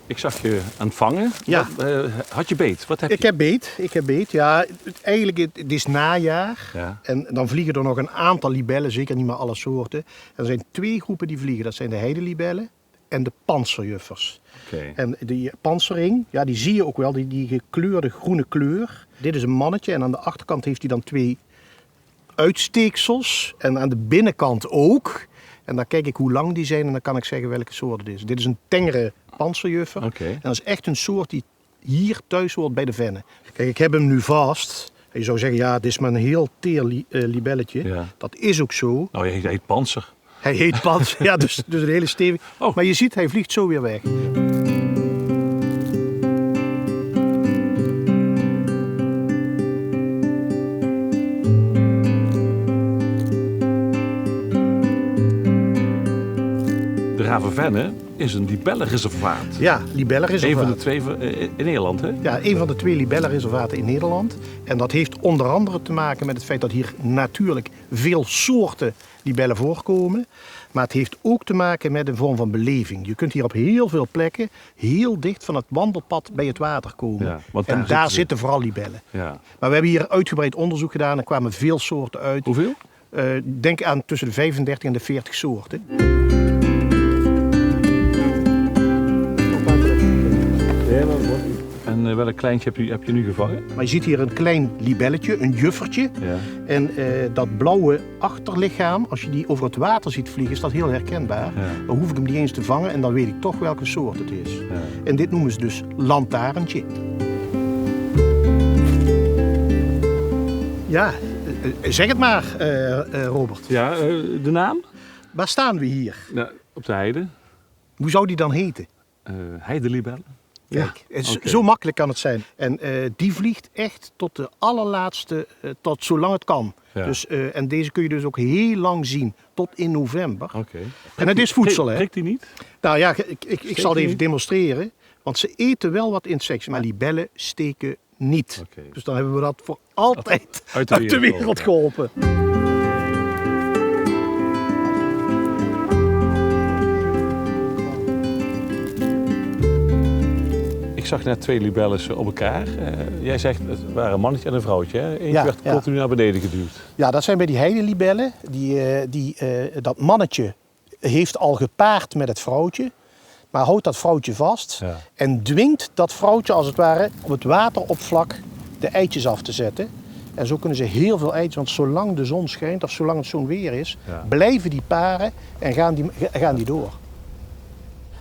Ik zag je aan het vangen. Ja. Had je beet? Wat heb je? Ik heb beet. Ja, eigenlijk het is najaar. Ja. En dan vliegen er nog een aantal libellen, zeker niet meer alle soorten. En er zijn 2 groepen die vliegen. Dat zijn de heidelibellen en de panzerjuffers. Okay. En die panzering, ja, die zie je ook wel, die gekleurde groene kleur. Dit is een mannetje en aan de achterkant heeft hij dan 2 uitsteeksels. En aan de binnenkant ook. En dan kijk ik hoe lang die zijn en dan kan ik zeggen welke soort het is. Dit is een tengere panzerjuffer. Okay. En dat is echt een soort die hier thuis hoort bij de vennen. Kijk, ik heb hem nu vast. En je zou zeggen, ja, het is maar een heel teer libelletje. Ja. Dat is ook zo. Nou, hij heet Panzer. Hij heet panzer, ja, dus een hele stevig. Oh. Maar je ziet, hij vliegt zo weer weg. De Ravenvenne is een libellenreservaat. Ja, libellenreservaat. Een van de 2 in Nederland, hè? Ja, een van de 2 libellenreservaten in Nederland. En dat heeft onder andere te maken met het feit dat hier natuurlijk veel soorten libellen voorkomen. Maar het heeft ook te maken met een vorm van beleving. Je kunt hier op heel veel plekken heel dicht van het wandelpad bij het water komen. Ja, want en daar zitten vooral libellen. Ja. Maar we hebben hier uitgebreid onderzoek gedaan en kwamen veel soorten uit. Hoeveel? Denk aan tussen de 35 en de 40 soorten. En welk kleintje heb je nu gevangen? Maar je ziet hier een klein libelletje, een juffertje. Ja. En dat blauwe achterlichaam, als je die over het water ziet vliegen, is dat heel herkenbaar. Ja. Dan hoef ik hem niet eens te vangen en dan weet ik toch welke soort het is. Ja. En dit noemen ze dus lantaarntje. Ja, zeg het maar, Robert. Ja, de naam? Waar staan we hier? Nou, op de heide. Hoe zou die dan heten? Heidelibellen. Kijk, Oké. Zo makkelijk kan het zijn. En die vliegt echt tot de allerlaatste, tot zolang het kan. Ja. Dus, en deze kun je dus ook heel lang zien, tot in november. Oké. En het is voedsel, hè? Prikt die niet? Nou ja, ik zal het even niet? demonstreren. Want ze eten wel wat insecten, maar libellen steken niet. Oké. Dus dan hebben we dat voor altijd Uit de uit de wereld wereld geholpen. Ik zag net 2 libellen op elkaar. Jij zegt het waren een mannetje en een vrouwtje. Hè? Eentje Ja, werd ja. continu naar beneden geduwd. Ja, dat zijn bij die heidelibellen. Dat mannetje heeft al gepaard met het vrouwtje. Maar houdt dat vrouwtje vast Ja. en dwingt dat vrouwtje als het ware op het wateroppervlak de eitjes af te zetten. En zo kunnen ze heel veel eitjes, want zolang de zon schijnt of zolang het zo'n weer is, Ja. blijven die paren en gaan die door.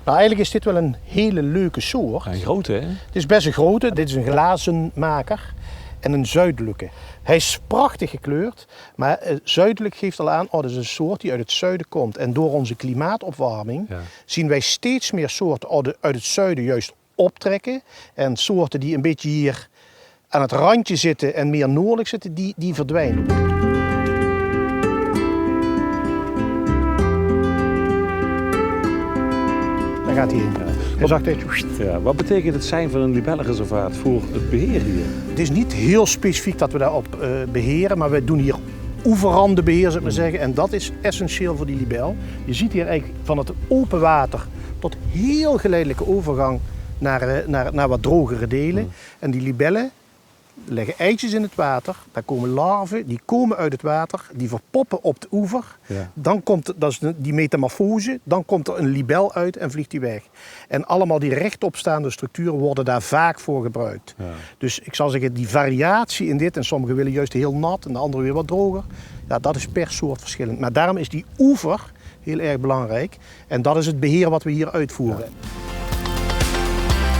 Nou, eigenlijk is dit wel een hele leuke soort. Een grote, hè? Het is best een grote, dit is een glazenmaker en een zuidelijke. Hij is prachtig gekleurd, maar zuidelijk geeft al aan, dat is een soort die uit het zuiden komt. En door onze klimaatopwarming zien wij steeds meer soorten uit het zuiden juist optrekken. En soorten die een beetje hier aan het randje zitten en meer noordelijk zitten, die verdwijnen. Daar gaat hij in. Hij zag dit. Ja. Wat betekent het zijn van een libellenreservaat voor het beheer hier? Het is niet heel specifiek dat we daarop beheren, maar we doen hier oeverrandenbeheer, zou ik maar zeggen. En dat is essentieel voor die libel. Je ziet hier eigenlijk van het open water tot heel geleidelijke overgang naar wat drogere delen. En die libellen leggen eitjes in het water, daar komen larven, die komen uit het water, die verpoppen op de oever. Ja. Dan komt, dat is die metamorfose, dan komt er een libel uit en vliegt die weg. En allemaal die rechtopstaande structuren worden daar vaak voor gebruikt. Ja. Dus ik zal zeggen, die variatie in dit, en sommigen willen juist heel nat en de anderen weer wat droger, ja, dat is per soort verschillend. Maar daarom is die oever heel erg belangrijk en dat is het beheer wat we hier uitvoeren. Ja.